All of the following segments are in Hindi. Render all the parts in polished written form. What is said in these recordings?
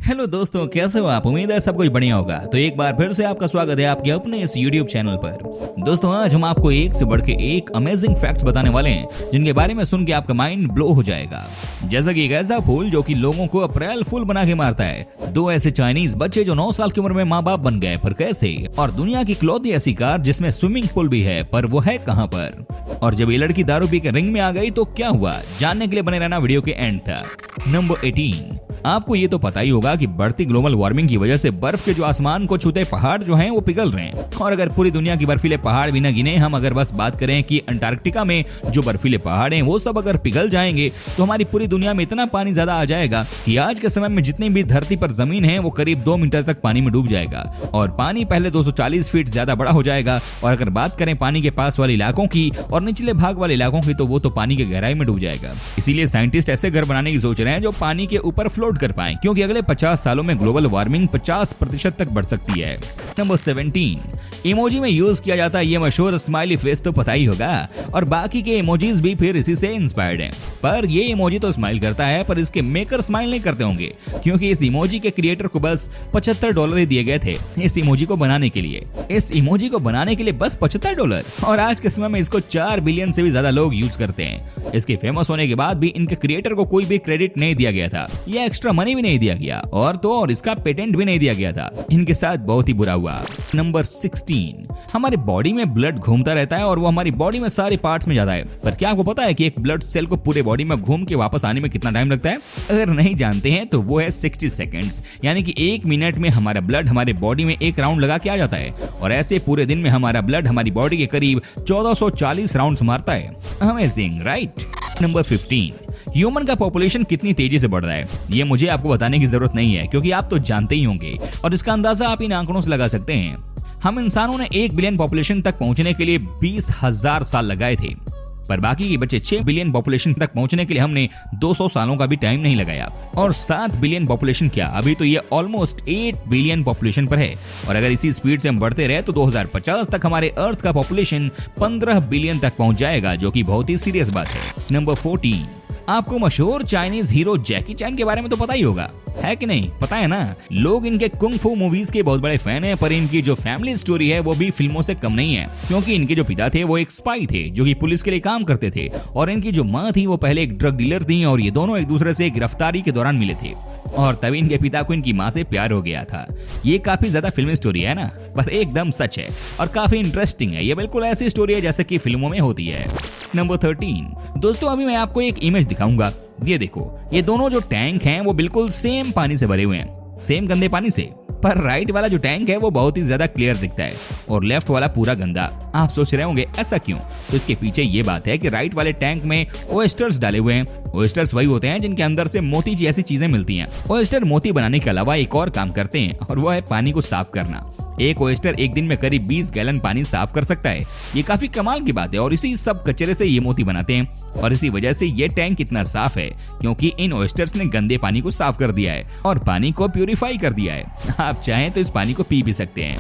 हेलो दोस्तों, कैसे हो आप? उम्मीद है सब कुछ बढ़िया होगा। तो एक बार फिर से आपका स्वागत है आपके अपने इस YouTube चैनल पर। दोस्तों, आज हम आपको एक से बढ़ के एक अमेजिंग फैक्ट्स बताने वाले हैं जिनके बारे में सुन के आपका माइंड ब्लो हो जाएगा। जैसा कि एक ऐसा फूल जो कि लोगों को अप्रैल फूल बना के मारता है, दो ऐसे चाइनीज बच्चे जो 9 साल की उम्र में माँ बाप बन गए, पर कैसे? और दुनिया की इकलौती ऐसी कार जिसमें स्विमिंग पूल भी है, पर वो है कहाँ पर? और जब ये लड़की दारू पी के रिंग में आ गई तो क्या हुआ? जानने के लिए बने रहना वीडियो के एंड तक। नंबर 18, आपको ये तो पता ही होगा कि बढ़ती ग्लोबल वार्मिंग की वजह से बर्फ के जो आसमान को छूते पहाड़ जो हैं वो पिघल रहे हैं। और अगर पूरी दुनिया की बर्फीले पहाड़ भी न गिने, हम अगर बस बात करें कि अंटार्कटिका में जो बर्फीले पहाड़ हैं वो सब अगर पिघल जाएंगे तो हमारी पूरी दुनिया में इतना पानी ज्यादा आ जाएगा कि आज के समय में जितनी भी धरती पर जमीन है वो करीब 2 मीटर तक पानी में डूब जाएगा। और पानी पहले 240 फीट ज्यादा बड़ा हो जाएगा। और अगर बात करें पानी के पास वाले इलाकों की और निचले भाग वाले इलाकों की, तो वो तो पानी के गहराई में डूब जाएगा। इसीलिए साइंटिस्ट ऐसे घर बनाने की सोच रहे हैं जो पानी के ऊपर फ्लोट कर पाए, क्योंकि अगले 50 सालों में ग्लोबल वार्मिंग 50% तक बढ़ सकती है। नंबर 17, इमोजी में यूज किया जाता है ये मशहूर स्माइली फेस तो पता ही होगा, और बाकी के इमोजीज भी फिर इसी से इंस्पायर्ड हैं। पर ये इमोजी तो स्माइल करता है, पर इसके मेकर स्माइल नहीं करते होंगे, क्योंकि इस इमोजी के क्रिएटर को बस $75 ही दिए गए थे इस इमोजी को बनाने के लिए। इस इमोजी को बनाने के लिए बस $75, और आज के समय में इसको 4 बिलियन से भी ज्यादा लोग यूज करते हैं। इसके फेमस होने के बाद भी इनके क्रिएटर को कोई भी क्रेडिट नहीं दिया गया था, या एक्स्ट्रा मनी भी नहीं दिया गया, और इसका पेटेंट भी नहीं दिया गया था। इनके साथ बहुत ही बुरा हुआ। नंबर 16, हमारे बॉडी में ब्लड घूमता रहता है और वो हमारी बॉडी में सारे पार्ट्स में जाता है। पर क्या आपको पता है कि एक ब्लड सेल को पूरे बॉडी में घूम के वापस आने में कितना टाइम लगता है? अगर नहीं जानते हैं तो वो है 60 सेकेंड्स, यानी कि 1 मिनट में हमारा ब्लड हमारे बॉडी में एक राउंड लगा के आ जाता है। और ऐसे पूरे दिन में हमारा ब्लड हमारी बॉडी के करीब 1440 राउंड्स मारता है। Amazing, right? नंबर 15, ह्यूमन का पॉपुलेशन कितनी तेजी से बढ़ रहा है ये मुझे आपको बताने की जरूरत नहीं है, क्योंकि आप तो जानते ही होंगे, और इसका अंदाजा आप इन आंकड़ों से लगा सकते हैं। हम इंसानों ने 1 बिलियन पॉपुलेशन तक पहुंचने के लिए 20,000 साल लगाए थे, पर बाकी के बचे 6 बिलियन पॉपुलेशन तक पहुंचने के लिए हमने 200 सालों का भी टाइम नहीं लगाया। और 7 बिलियन पॉपुलेशन क्या, अभी तो ये ऑलमोस्ट 8 बिलियन पॉपुलेशन पर है। और अगर इसी स्पीड से हम बढ़ते रहे तो 2050 तक हमारे अर्थ का पॉपुलेशन 15 बिलियन तक पहुंच जाएगा, जो कि बहुत ही सीरियस बात है। नंबर 14, आपको मशहूर चाइनीज हीरो जैकी चैन के बारे में तो पता ही होगा, है कि नहीं? पता है ना, लोग इनके कुंग फू मूवीज के बहुत बड़े फैन हैं, पर इनकी जो फैमिली स्टोरी है वो भी फिल्मों से कम नहीं है, क्योंकि इनके जो पिता थे वो एक स्पाई थे जो कि पुलिस के लिए काम करते थे, और इनकी जो माँ थी वो पहले एक ड्रग डीलर थी, और ये दोनों एक दूसरे से गिरफ्तारी के दौरान मिले थे, और तभी इनके पिता को इनकी माँ से प्यार हो गया था। ये काफी ज्यादा फिल्मी स्टोरी है ना, पर एकदम सच है और काफी इंटरेस्टिंग है। ये बिल्कुल ऐसी स्टोरी है जैसे कि फिल्मों में होती है। नंबर 13, दोस्तों अभी मैं आपको एक इमेज दिखाऊंगा। ये देखो, ये दोनों जो टैंक हैं वो बिल्कुल सेम पानी से भरे हुए हैं, सेम गंदे पानी से। पर राइट वाला जो टैंक है वो बहुत ही ज्यादा क्लियर दिखता है और लेफ्ट वाला पूरा गंदा। आप सोच रहे होंगे ऐसा क्यों? तो इसके पीछे ये बात है कि राइट वाले टैंक में ओएस्टर्स डाले हुए हैं। ओएस्टर्स वही होते हैं जिनके अंदर से मोती जैसी चीजें मिलती हैं। ओएस्टर मोती बनाने के अलावा एक और काम करते हैं, और वो है पानी को साफ करना। एक ओएस्टर एक दिन में करीब 20 गैलन पानी साफ कर सकता है। ये काफी कमाल की बात है, और इसी सब कचरे से ये मोती बनाते हैं, और इसी वजह से ये टैंक इतना साफ है, क्योंकि इन ओएस्टर्स ने गंदे पानी को साफ कर दिया है और पानी को प्यूरिफाई कर दिया है। आप चाहें तो इस पानी को पी भी सकते हैं।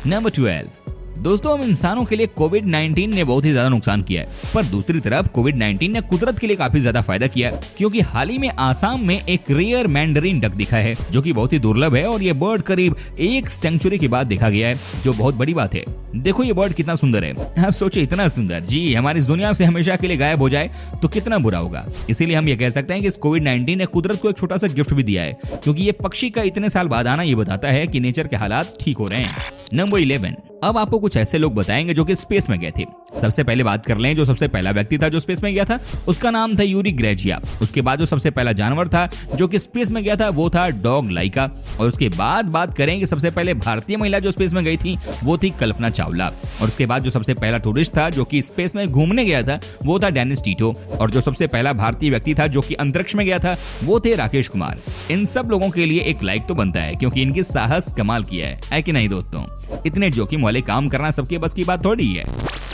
नंबर 12, दोस्तों हम इंसानों के लिए कोविड-19 ने बहुत ही ज्यादा नुकसान किया है, पर दूसरी तरफ कोविड-19 ने कुदरत के लिए काफी ज्यादा फायदा किया है, क्योंकि हाल ही में आसाम में एक रेयर मैंडरीन डक दिखा है जो कि बहुत ही दुर्लभ है, और ये बर्ड करीब 1 सेंचुरी के बाद देखा गया है, जो बहुत बड़ी बात है। देखो ये बर्ड कितना सुंदर है। आप सोचिए, इतना सुंदर जी हमारी इस दुनिया से हमेशा के लिए गायब हो जाए तो कितना बुरा होगा। इसीलिए हम ये कह सकते हैं कि इस कोविड-19 ने कुदरत को एक छोटा सा गिफ्ट भी दिया है, क्योंकि ये पक्षी का इतने साल बाद आना ये बताता है कि नेचर के हालात ठीक हो रहे हैं। नंबर 11, अब आपको कुछ ऐसे लोग बताएंगे जो कि स्पेस में गए थे। सबसे पहले बात कर लें जो सबसे पहला व्यक्ति था जो स्पेस में गया था, उसका नाम था यूरी ग्रेजिया। उसके बाद जो सबसे पहला जानवर था जो कि स्पेस में गया था वो था डॉग लाइका। और उसके बाद बात करें कि सबसे पहले भारतीय महिला जो स्पेस में गई थी वो थी कल्पना चावला। और उसके बाद जो सबसे पहला टूरिस्ट था जो कि स्पेस में घूमने गया था वो था डेनिस टीटो। और जो सबसे पहला भारतीय व्यक्ति था जो कि अंतरिक्ष में गया था वो थे राकेश कुमार। इन सब लोगों के लिए एक लाइक तो बनता है, क्योंकि इनकी साहस कमाल किया है कि नहीं दोस्तों? इतने जोखिम वाले काम करना सबके बस की बात थोड़ी है।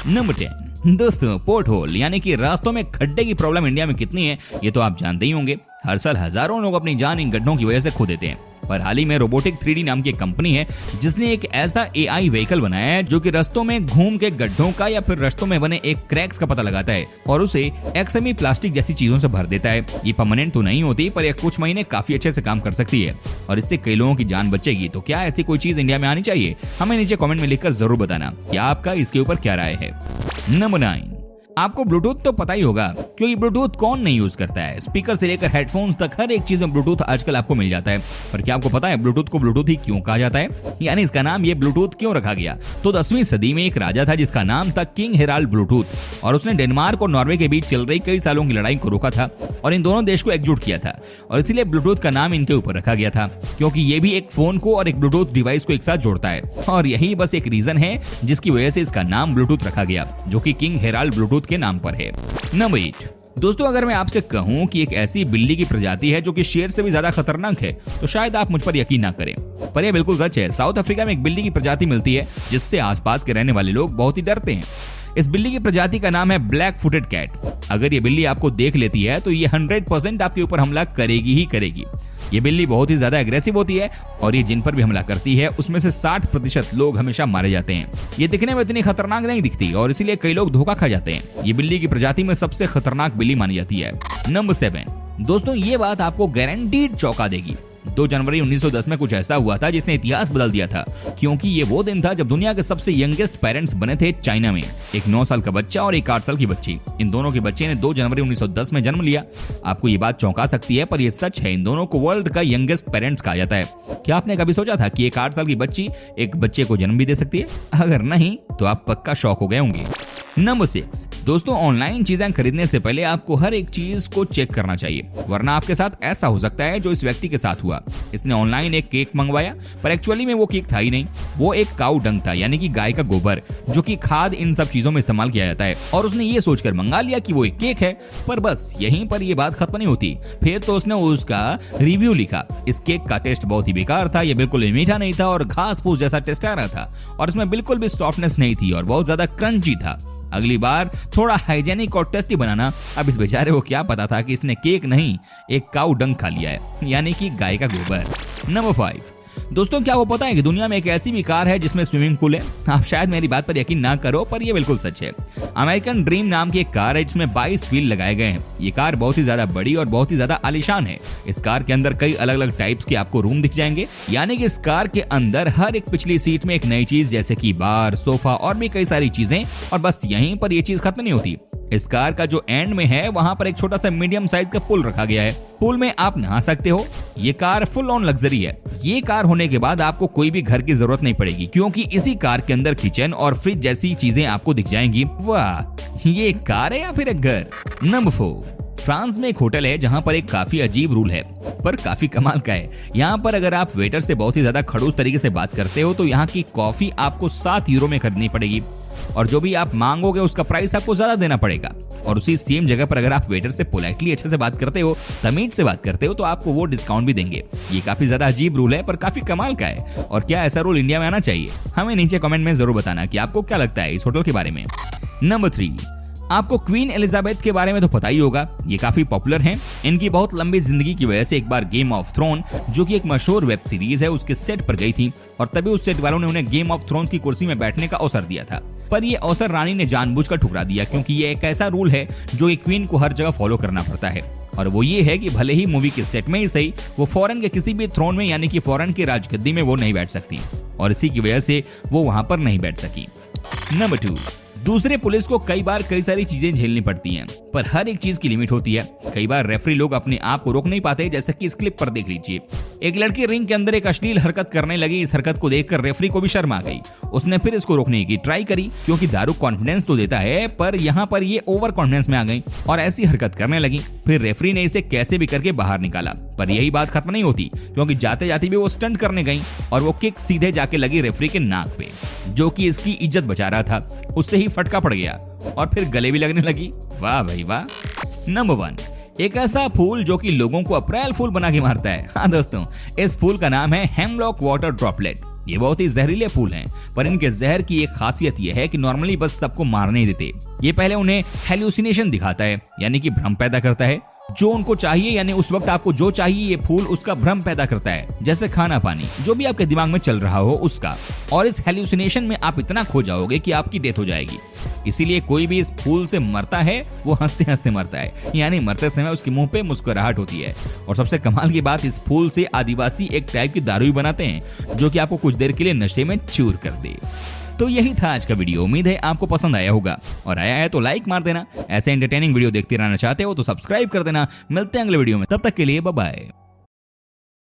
नंबर 10, दोस्तों पोर्ट होल यानी कि रास्तों में खड्डे की प्रॉब्लम इंडिया में कितनी है ये तो आप जानते ही होंगे। हर साल हजारों लोग अपनी जान इन गड्ढों की वजह से खो देते हैं। पर हाल ही में रोबोटिक 3D नाम की कंपनी है जिसने एक ऐसा AI व्हीकल बनाया है जो कि रास्तों में घूम के गड्ढों का या फिर रास्तों में बने एक क्रैक्स का पता लगाता है और उसे XME प्लास्टिक जैसी चीजों से भर देता है। ये परमानेंट तो नहीं होती पर यह कुछ महीने काफी अच्छे से काम कर सकती है और इससे कई लोगों की जान बचेगी। तो क्या ऐसी कोई चीज इंडिया में आनी चाहिए? हमें नीचे कमेंट में लिखकर जरूर बताना कि आपका इसके ऊपर क्या राय है। नंबर 9, आपको ब्लूटूथ तो पता ही होगा क्योंकि ब्लूटूथ कौन नहीं यूज करता है। स्पीकर से लेकर हेडफोन्स तक हर एक चीज में ब्लूटूथ आजकल आपको मिल जाता है। पर क्या आपको पता है ब्लूटूथ को ब्लूटूथ ही क्यों कहा जाता है, यानी इसका नाम ये ब्लूटूथ क्यों रखा गया? तो 10वीं सदी में एक राजा था जिसका नाम था किंग हेराल्ड ब्लूटूथ और उसने डेनमार्क और नॉर्वे के बीच चल रही कई सालों की लड़ाई को रोका था और इन दोनों देश को एकजुट किया था और इसीलिए ब्लूटूथ का नाम इनके ऊपर रखा गया था क्योंकि ये भी एक फोन को और एक ब्लूटूथ डिवाइस को एक साथ जोड़ता है और यही बस एक रीजन है जिसकी वजह से इसका नाम ब्लूटूथ रखा गया जो कि किंग हेराल्ड ब्लूटूथ के नाम पर है। नंबर 8, दोस्तों अगर मैं आपसे कहूं कि एक ऐसी बिल्ली की प्रजाति है जो कि शेर से भी ज्यादा खतरनाक है तो शायद आप मुझ पर यकीन ना करें, पर यह बिल्कुल सच है। साउथ अफ्रीका में एक बिल्ली की प्रजाति मिलती है जिससे आसपास के रहने वाले लोग बहुत ही डरते हैं। इस बिल्ली की प्रजाति का नाम है ब्लैक फुटेड कैट। अगर ये बिल्ली आपको देख लेती है तो ये 100% आपके ऊपर हमला करेगी ही करेगी। ये बिल्ली बहुत ही ज्यादा एग्रेसिव होती है और ये जिन पर भी हमला करती है उसमें से 60% लोग हमेशा मारे जाते हैं। ये दिखने में इतनी खतरनाक नहीं दिखती और इसीलिए कई लोग धोखा खा जाते हैं। ये बिल्ली की प्रजाति में सबसे खतरनाक बिल्ली मानी जाती है। नंबर 7, दोस्तों ये बात आपको गारंटीड चौंका देगी। 2 जनवरी 1910 में कुछ ऐसा हुआ था जिसने इतिहास बदल दिया था क्योंकि ये वो दिन था जब दुनिया के सबसे यंगेस्ट पेरेंट्स बने थे चाइना में। एक 9 साल का बच्चा और एक 8 साल की बच्ची। इन दोनों के बच्चे ने 2 जनवरी 1910 में जन्म लिया। आपको ये बात चौंका सकती है पर ये सच है। इन दोनों को वर्ल्ड का यंगेस्ट पेरेंट्स कहा जाता है। क्या आपने कभी सोचा था कि एक 8 साल की बच्ची एक बच्चे को जन्म भी दे सकती है? अगर नहीं तो आप पक्का शॉक हो गए होंगे। नंबर 6, दोस्तों ऑनलाइन चीजें खरीदने से पहले आपको हर एक चीज को चेक करना चाहिए वरना आपके साथ ऐसा हो सकता है जो इस व्यक्ति के साथ हुआ। इसने ऑनलाइन एक केक मंगवाया पर एक्चुअली में वो केक था ही नहीं, वो एक काऊ डंग था यानी कि गाय का गोबर जो कि खाद इन सब चीजों में इस्तेमाल किया जाता है और उसने ये सोचकर मंगा लिया कि वो एक केक है। पर बस यहीं पर ये बात खत्म नहीं होती। फिर तो उसने उसका रिव्यू लिखा। इस केक का टेस्ट बहुत ही बेकार था, ये बिल्कुल भी मीठा नहीं था और घास फूस जैसा टेस्ट आ रहा था और इसमें बिल्कुल भी सॉफ्टनेस नहीं थी और बहुत ज्यादा क्रंची था। अगली बार थोड़ा हाइजेनिक और टेस्टी बनाना। अब इस बेचारे को क्या पता था कि इसने केक नहीं एक काऊ डंग खा लिया है यानी कि गाय का गोबर। नंबर 5, दोस्तों क्या वो पता है कि दुनिया में एक ऐसी भी कार है जिसमें स्विमिंग पूल है? आप शायद मेरी बात पर यकीन ना करो पर ये बिल्कुल सच है। अमेरिकन ड्रीम नाम की एक कार है जिसमें 22 व्हील लगाए गए हैं। ये कार बहुत ही ज्यादा बड़ी और बहुत ही ज्यादा आलीशान है। इस कार के अंदर कई अलग अलग टाइप्स के आपको रूम दिख जाएंगे यानी कि इस कार के अंदर हर एक पिछली सीट में एक नई चीज जैसे कि बार, सोफा और भी कई सारी चीजें। और बस यहीं पर ये चीज खत्म नहीं होती। इस कार का जो एंड में है वहां पर एक छोटा सा मीडियम साइज का पूल रखा गया है। पूल में आप नहा सकते हो। ये कार फुल ऑन लग्जरी है। ये कार होने के बाद आपको कोई भी घर की जरूरत नहीं पड़ेगी क्योंकि इसी कार के अंदर किचन और फ्रिज जैसी चीजें आपको दिख जाएंगी। वाह, ये एक कार है या फिर एक घर? नंबर 4, फ्रांस में एक होटल है जहां पर एक काफी अजीब रूल है पर काफी कमाल का है। यहाँ पर अगर आप वेटर से बहुत ही ज्यादा खड़ूस तरीके से बात करते हो तो यहाँ की कॉफी आपको 7 यूरो में खरीदनी पड़ेगी और जो भी आप मांगोगे उसका प्राइस आपको ज्यादा देना पड़ेगा। और उसी सेम जगह पर अगर आप वेटर से पोलाइटली अच्छे से बात करते हो, तमीज से बात करते हो तो आपको वो डिस्काउंट भी देंगे। ये काफी ज्यादा अजीब रूल है पर काफी कमाल का है। और क्या ऐसा रूल इंडिया में आना चाहिए? हमें नीचे कमेंट में जरूर बताना कि आपको क्या लगता है इस होटल के बारे में। नंबर 3, आपको क्वीन एलिजाबेथ के बारे में तो पता ही होगा। ये काफी पॉपुलर हैं। इनकी बहुत लंबी जिंदगी की वजह से एक बार गेम ऑफ थ्रोन जो कि एक मशहूर वेब सीरीज है उसके सेट पर गई थी और तभी उस सेट वालों ने उन्हें गेम ऑफ थ्रोन्स की कुर्सी में बैठने का अवसर दिया था। पर ये अवसर रानी ने जानबूझकर ठुकरा दिया क्योंकि ये एक ऐसा रूल है जो एक क्वीन को हर जगह फॉलो करना पड़ता है और वो ये है कि भले ही मूवी के सेट में ही सही वो फॉरेन के किसी भी थ्रोन में यानी कि फॉरेन की राजगद्दी में वो नहीं बैठ सकती और इसी की वजह से वो वहां पर नहीं बैठ सकी। नंबर 2, दूसरे पुलिस को कई बार कई सारी चीजें झेलनी पड़ती हैं पर हर एक चीज की लिमिट होती है। कई बार रेफरी लोग अपने आप को रोक नहीं पाते जैसे कि इस क्लिप पर देख लीजिए। एक लड़की रिंग के अंदर एक अश्लील हरकत करने लगी। इस हरकत को देखकर रेफरी को भी शर्म आ गई। उसने फिर इसको रोकने की ट्राई करी क्योंकि दारू कॉन्फिडेंस तो देता है पर यहाँ पर ये ओवर कॉन्फिडेंस में आ गई और ऐसी हरकत करने लगी। फिर रेफरी ने इसे कैसे भी करके बाहर निकाला पर यही बात खत्म नहीं होती क्योंकि जाते जाते भी वो स्टंट करने गई और वो किक सीधे जाके लगी रेफरी के नाक पे जो कि इसकी इज्जत बचा रहा था। उससे ही फटका पड़ गया और फिर गले भी लगने लगी। वाह भाई वाह। नंबर 1, एक ऐसा फूल जो कि लोगों को अप्रैल फूल बना के मारता है। हाँ दोस्तों, इस फूल का नाम है हेमलॉक वाटर ड्रॉपलेट। ये बहुत ही जहरीले फूल हैं पर इनके जहर की एक खासियत यह है कि नॉर्मली बस सबको मार नहीं देते। ये पहले उन्हें हेल्यूसिनेशन दिखाता है यानी कि भ्रम पैदा करता है जो उनको चाहिए, यानी उस वक्त आपको जो चाहिए ये फूल उसका भ्रम पैदा करता है, जैसे खाना पानी, जो भी आपके दिमाग में चल रहा हो उसका। और इस हेल्यूसिनेशन में आप इतना खो जाओगे कि आपकी डेथ हो जाएगी। इसीलिए कोई भी इस फूल से मरता है वो हंसते हंसते मरता है, यानी मरते समय उसके मुंह पे मुस्कुराहट होती है। और सबसे कमाल की बात, इस फूल से आदिवासी एक टाइप की दारू भी बनाते हैं जो कि आपको कुछ देर के लिए नशे में चूर कर दे। तो यही था आज का वीडियो। उम्मीद है आपको पसंद आया होगा, और आया है तो लाइक मार देना। ऐसे एंटरटेनिंग वीडियो देखते रहना चाहते हो तो सब्सक्राइब कर देना। मिलते हैं अगले वीडियो में, तब तक के लिए बाय बाय।